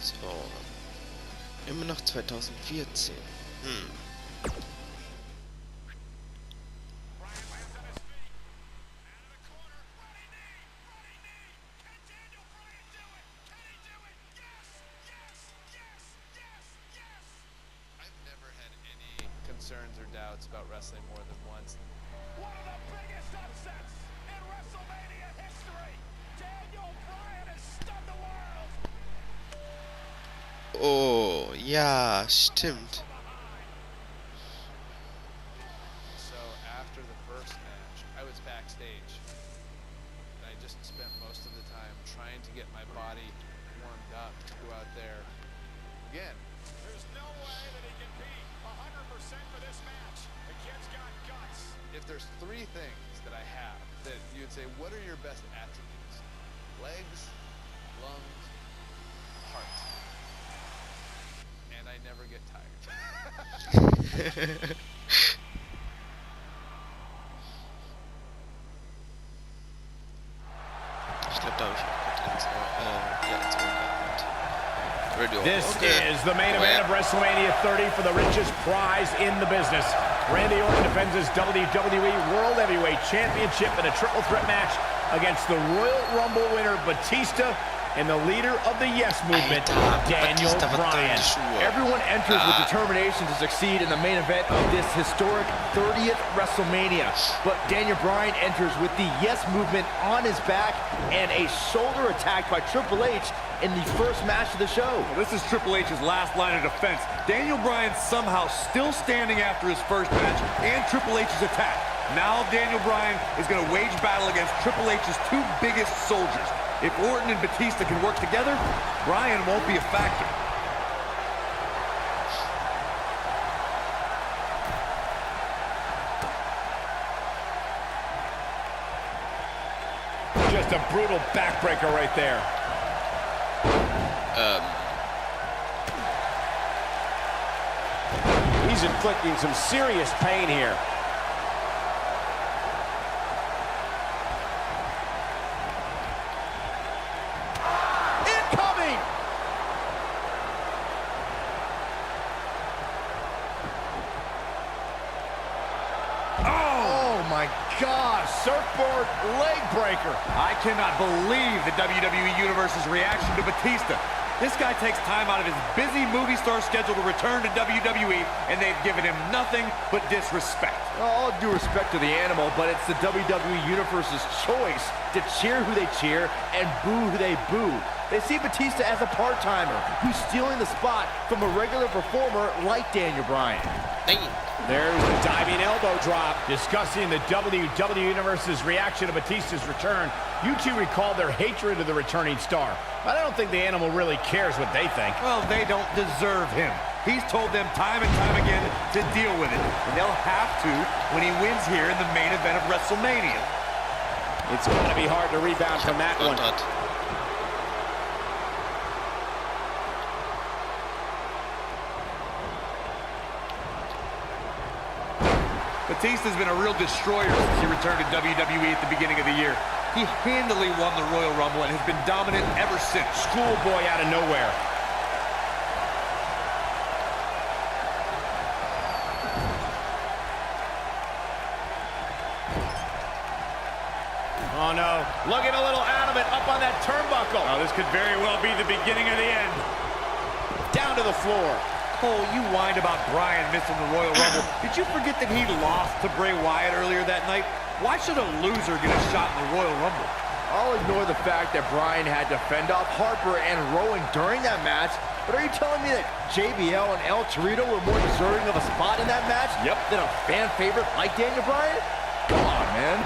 So. Immer noch 2014. Concerns or doubts about wrestling more than once. One of the biggest upsets in WrestleMania history. Daniel Bryan has stunned the world. Oh, ja, stimmt. So after the first match, I was backstage. And I just spent most of the time trying to get my body warmed up to go out there again. There's no way that he can be 100% for this match. The kid's got guts. If there's three things that I have that you'd say, what are your best attributes? Legs, lungs, heart. And I never get tired. Ich glaube, da habe ich auch gerade ins Ohr gehabt. Radio. This Okay. is the main event of WrestleMania 30 for the richest prize in the business. Randy Orton defends his WWE World Heavyweight Championship in a triple threat match against the Royal Rumble winner Batista and the leader of the Yes Movement, Daniel Bryan. Everyone enters with determination to succeed in the main event of this historic 30th WrestleMania. But Daniel Bryan enters with the Yes Movement on his back and a shoulder attack by Triple H in the first match of the show. Well, this is Triple H's last line of defense. Daniel Bryan somehow still standing after his first match and Triple H's attack. Now Daniel Bryan is going to wage battle against Triple H's two biggest soldiers. If Orton and Batista can work together, Bryan won't be a factor. Just a brutal backbreaker right there. He's inflicting some serious pain here. Incoming! Oh my gosh, surfboard leg breaker. I cannot believe the WWE Universe's reaction to Batista. This guy takes time out of his busy movie star schedule to return to WWE, and they've given him nothing but disrespect. All due respect to the animal, but it's the WWE Universe's choice to cheer who they cheer and boo who they boo. They see Batista as a part-timer who's stealing the spot from a regular performer like Daniel Bryan. There's the diving elbow drop. Discussing the WWE Universe's reaction to Batista's return, you two recall their hatred of the returning star. But I don't think the animal really cares what they think. Well, they don't deserve him. He's told them time and time again to deal with it, and they'll have to when he wins here in the main event of WrestleMania. It's going to be hard to rebound from that one. Batista's been a real destroyer since he returned to WWE at the beginning of the year. He handily won the Royal Rumble and has been dominant ever since. Schoolboy out of nowhere. Oh no, looking a little out of it, up on that turnbuckle. Oh, this could very well be the beginning of the end. Down to the floor. Cole, you whined about Bryan missing the Royal Rumble. Did you forget that he lost to Bray Wyatt earlier that night? Why should a loser get a shot in the Royal Rumble? I'll ignore the fact that Bryan had to fend off Harper and Rowan during that match, but are you telling me that JBL and El Torito were more deserving of a spot in that match than a fan favorite like Daniel Bryan? Come on, man.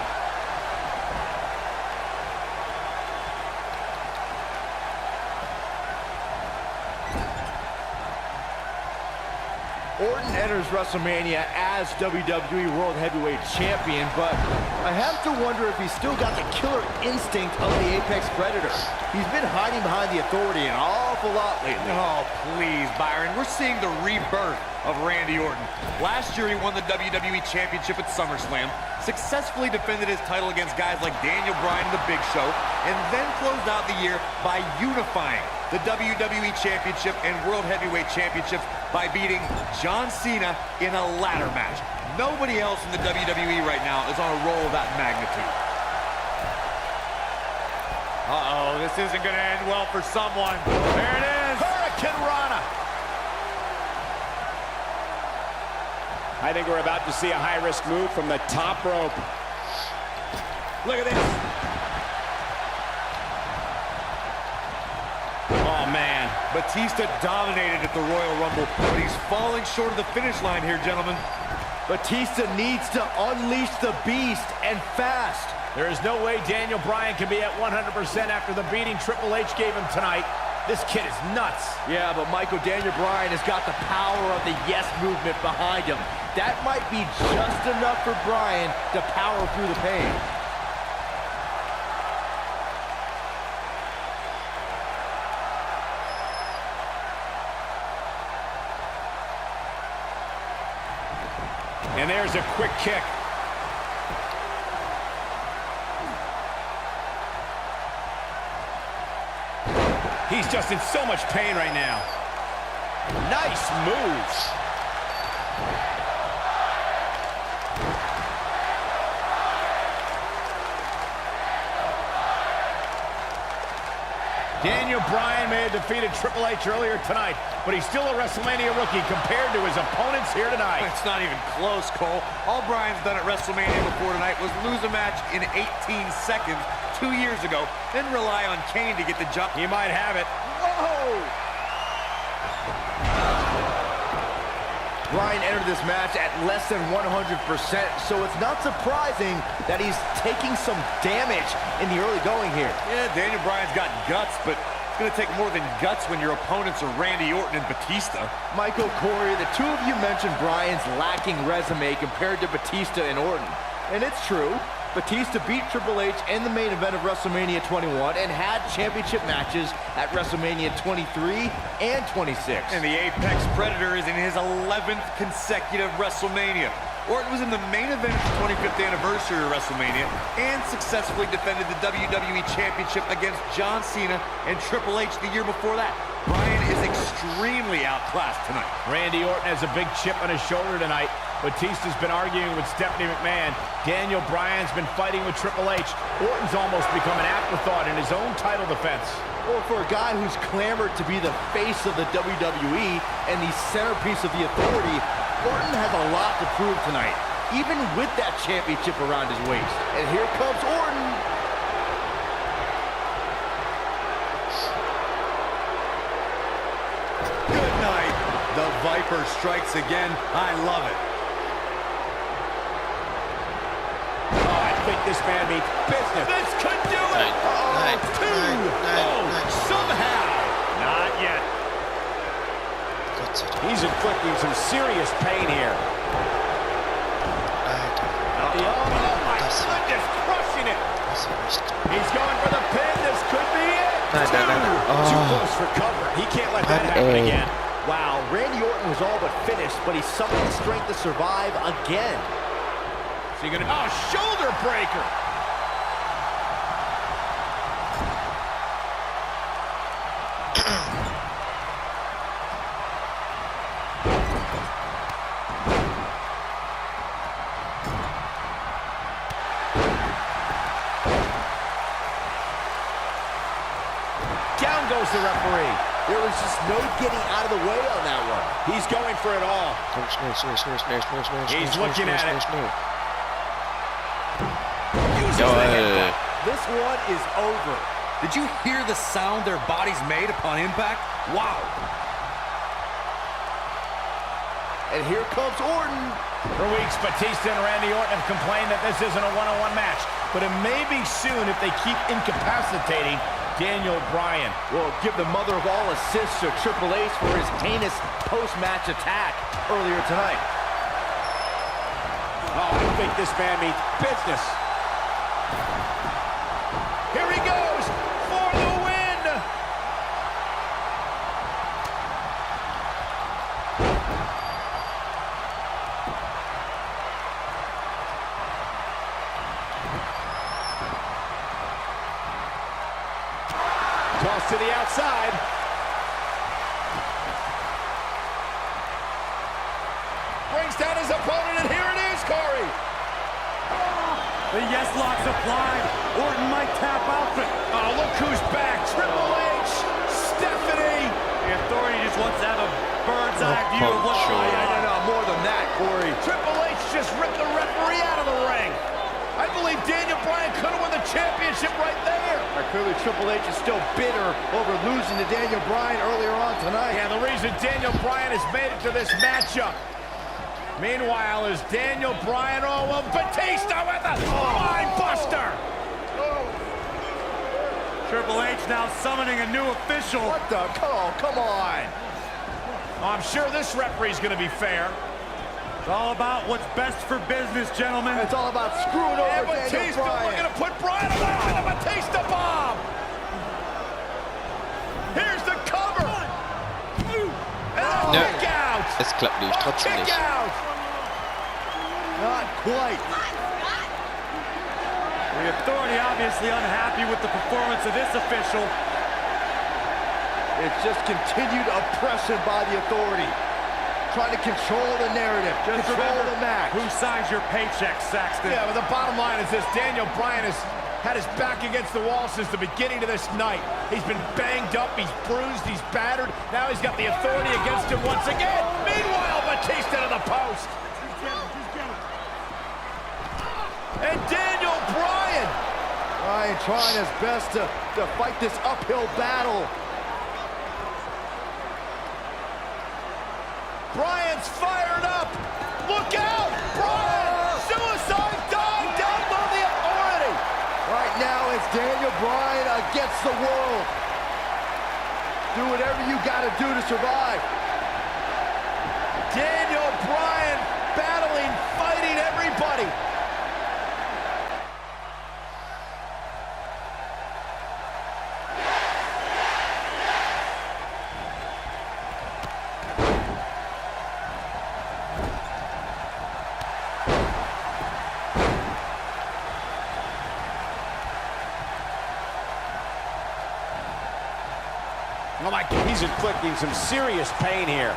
Orton enters WrestleMania as WWE World Heavyweight Champion, but I have to wonder if he's still got the killer instinct of the Apex Predator. He's been hiding behind the Authority an awful lot lately. Oh, please, Byron. We're seeing the rebirth of Randy Orton. Last year, he won the WWE Championship at SummerSlam, successfully defended his title against guys like Daniel Bryan and The Big Show, and then closed out the year by unifying the WWE Championship and World Heavyweight Championships by beating John Cena in a ladder match. Nobody else in the WWE right now is on a roll of that magnitude. Uh-oh, this isn't going to end well for someone. There it is. Hurricane Rana. I think we're about to see a high-risk move from the top rope. Look at this. Oh, man. Batista dominated at the Royal Rumble, but he's falling short of the finish line here, gentlemen. Batista needs to unleash the beast, and fast. There is no way Daniel Bryan can be at 100% after the beating Triple H gave him tonight. This kid is nuts. Yeah, but Michael, Daniel Bryan has got the power of the yes movement behind him. That might be just enough for Bryan to power through the pain. And there's a quick kick. He's just in so much pain right now. Nice moves. Daniel Bryan may have defeated Triple H earlier tonight, but he's still a WrestleMania rookie compared to his opponents here tonight. It's not even close, Cole. All Bryan's done at WrestleMania before tonight was lose a match in 18 seconds 2 years ago, then rely on Kane to get the job. He might have it. Whoa! Bryan entered this match at less than 100%, so it's not surprising that he's taking some damage in the early going here. Yeah, Daniel Bryan's got guts, but it's going to take more than guts when your opponents are Randy Orton and Batista. Michael, Corey, the two of you mentioned Bryan's lacking resume compared to Batista and Orton. And it's true. Batista beat Triple H in the main event of WrestleMania 21 and had championship matches at WrestleMania 23 and 26. And the Apex Predator is in his 11th consecutive WrestleMania. Orton was in the main event of the 25th anniversary of WrestleMania and successfully defended the WWE Championship against John Cena and Triple H the year before that. Bryan is extremely outclassed tonight. Randy Orton has a big chip on his shoulder tonight. Batista's been arguing with Stephanie McMahon. Daniel Bryan's been fighting with Triple H. Orton's almost become an afterthought in his own title defense. Well, for a guy who's clamored to be the face of the WWE and the centerpiece of the Authority, Orton has a lot to prove tonight, even with that championship around his waist. And here comes Orton. Good night. The Viper strikes again. I love it. Oh, I think this man means business. This could do it. Somehow. Not yet. He's inflicting some serious pain here. Oh, my goodness, crushing it. He's going for the pin. This could be it. Too close for cover. He can't let that happen again. Wow, Randy Orton was all but finished, but he summoned the strength to survive again. So you're gonna, oh, shoulder breaker. Down goes the referee. There was just no getting out of the way on that one. He's going for it all. He's looking at it. Uses the headbutt. This one is over. Did you hear the sound their bodies made upon impact? Wow. And here comes Orton. For weeks, Batista and Randy Orton have complained that this isn't a one-on-one match, but it may be soon if they keep incapacitating Daniel Bryan. Well, give the mother of all assists to Triple H for his heinous post-match attack earlier tonight. Oh, I think this man means business. Here he goes for the win. Toss to the outside. Brings down his opponent, and here it is, Corey. The yes lock's applied. Orton might tap out, but Oh, look who's back. Triple H, Stephanie. the Authority just wants to have a bird's eye view of what's Sure. going on. No, more than that, Corey. Triple H just ripped the referee out of the ring. I believe Daniel Bryan could have won the championship right there. Clearly, Triple H is still bitter over losing to Daniel Bryan earlier on tonight. Yeah, the reason Daniel Bryan has made it to this matchup. Meanwhile, is Daniel Bryan, oh, well, Batista with a line buster. Triple H now summoning a new official. What the? Oh, come on. I'm sure this referee's going to be fair. It's all about what's best for business, gentlemen. It's all about screwing over And Daniel Batista Bryan. looking to put Bryan away with a Batista bomb. Here's the cover. And a kick out. Es klappt nämlich trotzdem Kick nicht. out. Not quite. The Authority obviously unhappy with the performance of this official. It's just continued oppression by the Authority. Trying to control the narrative, Just control remember the match. who signs your paycheck, Saxton. Yeah, but the bottom line is this. Daniel Bryan has had his back against the wall since the beginning of this night. He's been banged up, he's bruised, he's battered. Now he's got the Authority against him once again. Meanwhile, Batista to the post. And Daniel Bryan. Bryan trying his best to fight this uphill battle. Bryan's fired up. Look out! Bryan! Suicide dive down below the Authority. Right now, it's Daniel Bryan against the world. Do whatever you gotta do to survive. Daniel Bryan battling, fighting everybody. Oh my God, he's inflicting some serious pain here.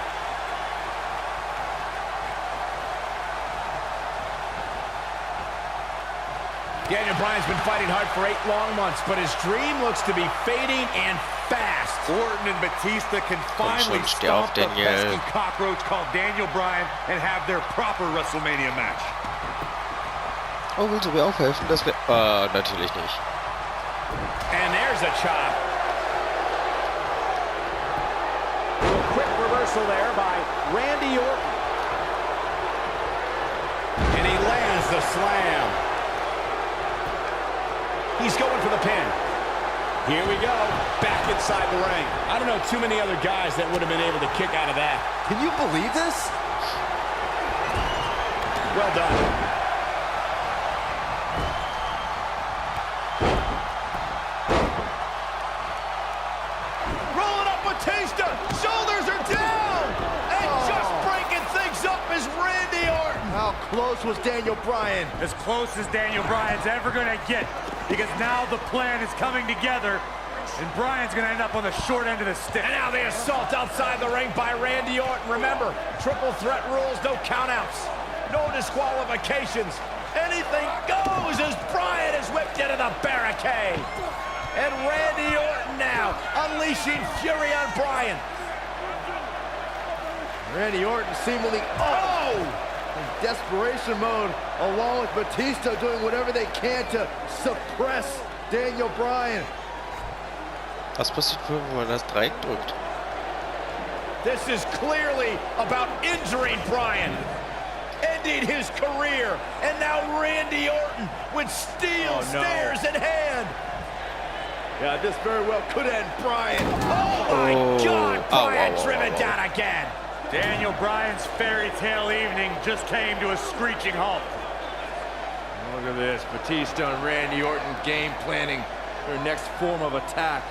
Daniel Bryan's been fighting hard for 8 long months, but his dream looks to be fading and fast. Orton and Batista can finally schon, steh auf, stomp the Daniel. pesky cockroach called Daniel Bryan and have their proper WrestleMania match. Oh, willst du mir auch helfen? Das wäre... natürlich nicht. And there's a chop. Quick reversal there by Randy Orton. And he lands the slam. He's going for the pin. Here we go, back inside the ring. I don't know too many other guys that would have been able to kick out of that. Can you believe this? Well done. Rolling up Batista, shoulders are down, and just breaking things up is Randy Orton. How close was Daniel Bryan? As close as Daniel Bryan's ever going to get, because now the plan is coming together, and Bryan's going to end up on the short end of the stick. And now the assault outside the ring by Randy Orton. Remember, triple threat rules, no countouts, no disqualifications. Anything goes as Bryan is whipped into the barricade. And Randy Orton now unleashing fury on Bryan. Randy Orton seemingly in desperation mode, along with Batista doing whatever they can to suppress Daniel Bryan. Was passiert, wenn man das Dreieck drückt? This is clearly about injuring Bryan, ending his career, and now Randy Orton with steel stairs in hand. Yeah, this very well could end Bryan. Oh my God, Bryan driven whoa. down again. Daniel Bryan's fairy tale evening just came to a screeching halt. Look at this, Batista and Randy Orton game planning their next form of attack.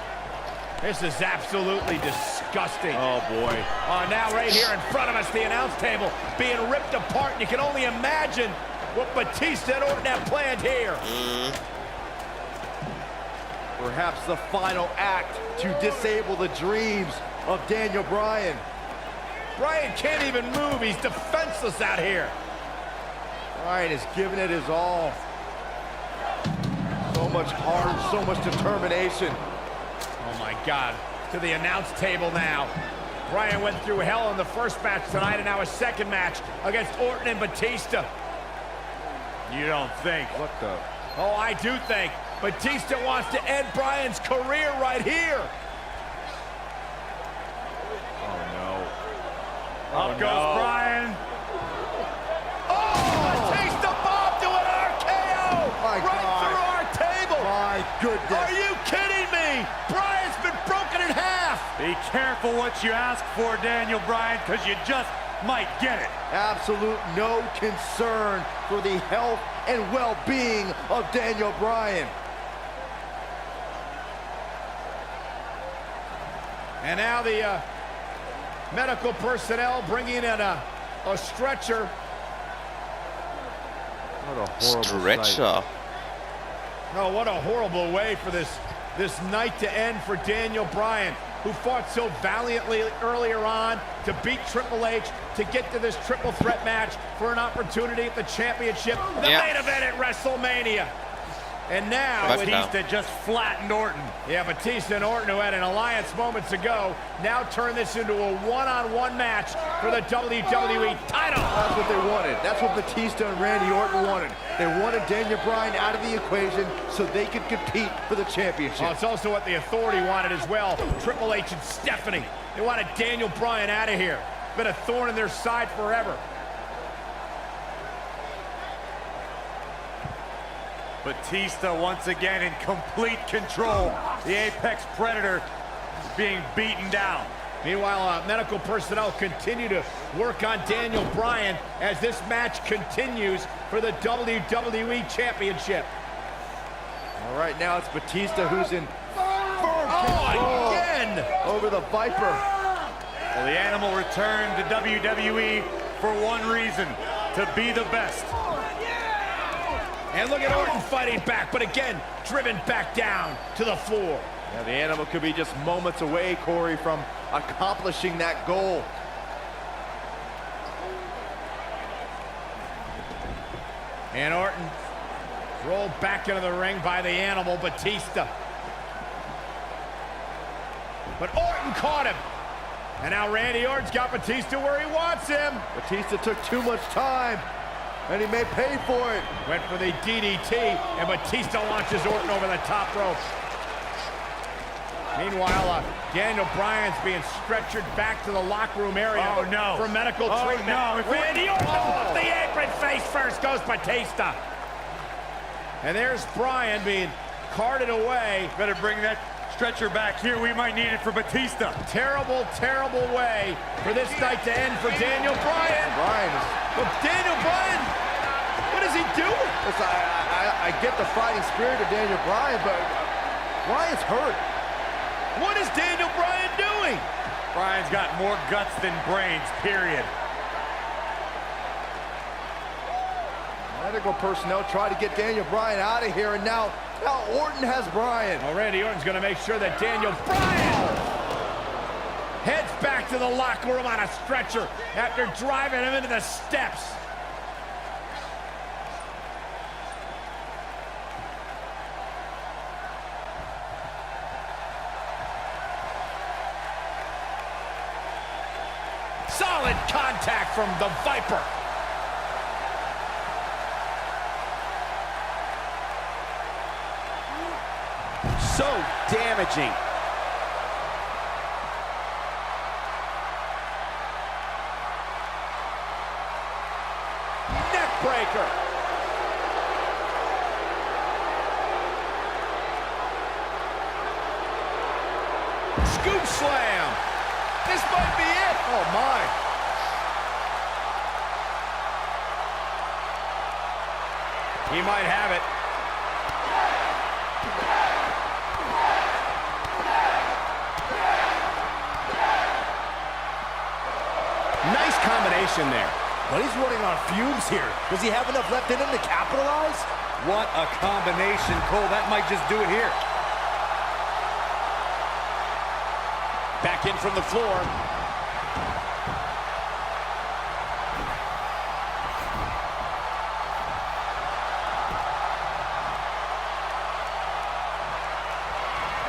This is absolutely disgusting. Oh boy. Oh, now right here in front of us, the announce table being ripped apart. And you can only imagine what Batista and Orton have planned here. Perhaps the final act to disable the dreams of Daniel Bryan. Bryan can't even move. He's defenseless out here. Bryan is giving it his all. So much heart, so much determination. Oh my God, to the announce table now. Bryan went through hell in the first match tonight and now a second match against Orton and Batista. You don't think? What the? Oh, I do think Batista wants to end Bryan's career right here. Oh no. Up goes Bryan. Oh, Batista bombed to an RKO My right God. through our table. My goodness. Are you kidding me? Bryan's been broken in half. Be careful what you ask for, Daniel Bryan, because you just might get it. Absolute no concern for the health and well-being of Daniel Bryan. And now the medical personnel bringing in a stretcher. What a horrible Stretcher. sight. Oh, what a horrible way for this night to end for Daniel Bryan, who fought so valiantly earlier on to beat Triple H, to get to this triple threat match for an opportunity at the championship, the main event at WrestleMania. And now, Batista just flattened Orton. yeah, Batista and Orton, who had an alliance moments ago, now turn this into a one-on-one match for the WWE title. That's what they wanted. That's what Batista and Randy Orton wanted. They wanted Daniel Bryan out of the equation so they could compete for the championship. Oh, it's also what the Authority wanted as well. Triple H and Stephanie. They wanted Daniel Bryan out of here. Been a thorn in their side forever. Batista once again in complete control. The Apex Predator is being beaten down. Meanwhile, medical personnel continue to work on Daniel Bryan as this match continues for the WWE Championship. All right, now it's Batista who's in firm control Again! over the Viper. Well, the animal returned to WWE for one reason, to be the best. And look at Orton fighting back, but again, driven back down to the floor. Yeah, the animal could be just moments away, Corey, from accomplishing that goal. And Orton rolled back into the ring by the animal, Batista. But Orton caught him. And now Randy Orton's got Batista where he wants him. Batista took too much time, and he may pay for it. Went for the DDT, and Batista launches Orton over the top rope. Meanwhile, Daniel Bryan's being stretchered back to the locker room area for medical treatment. No. Randy Orton off the apron, face first goes Batista. And there's Bryan being carted away. Better bring that stretcher back here. We might need it for Batista. Terrible, terrible way for this night to end for Daniel Bryan. But Daniel Bryan, what is he doing? Listen, I get the fighting spirit of Daniel Bryan, but Bryan's hurt. What is Daniel Bryan doing? Bryan's got more guts than brains, period. Medical personnel try to get Daniel Bryan out of here, and now Orton has Bryan. Well, Randy Orton's going to make sure that Daniel Bryan heads back to the locker room on a stretcher after driving him into the steps. Solid contact from the Viper. So damaging. Neck breaker. Scoop slam. This might be it. Oh, my. He might have it. Nice combination there. But he's running on fumes here. Does he have enough left in him to capitalize? What a combination, Cole. That might just do it here. Back in from the floor.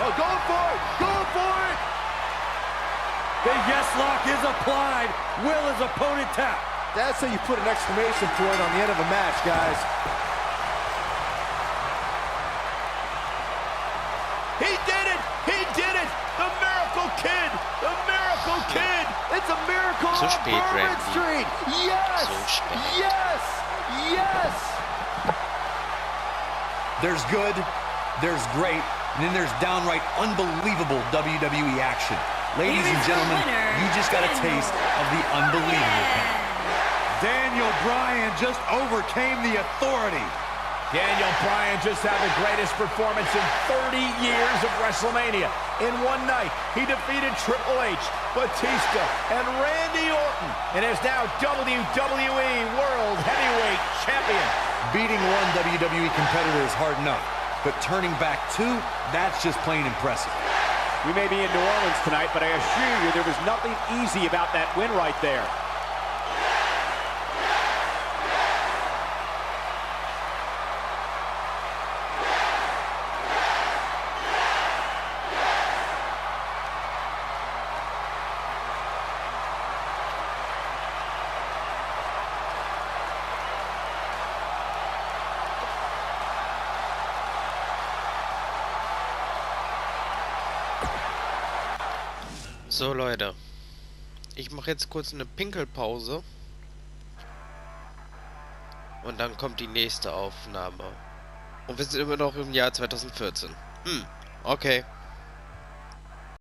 Oh, going for it! Going for it! The yes lock is applied. Will his opponent tap? That's how you put an exclamation point on the end of a match, guys. He did it! He did it! The Miracle Kid! The Miracle Kid! It's a miracle So on spät, Bourbon Randy. Street! Yes! So spät. Yes! Yes! There's good, there's great, and then there's downright unbelievable WWE action. Ladies and gentlemen, you just got a taste of the unbelievable. Daniel Bryan just overcame the authority. Daniel Bryan just had the greatest performance in 30 years of WrestleMania. In one night, he defeated Triple H, Batista, and Randy Orton, and is now WWE World Heavyweight Champion. Beating one WWE competitor is hard enough, but turning back two, that's just plain impressive. We may be in New Orleans tonight, but I assure you there was nothing easy about that win right there. So Leute, ich mache jetzt kurz eine Pinkelpause und dann kommt die nächste Aufnahme. Und wir sind immer noch im Jahr 2014. Okay.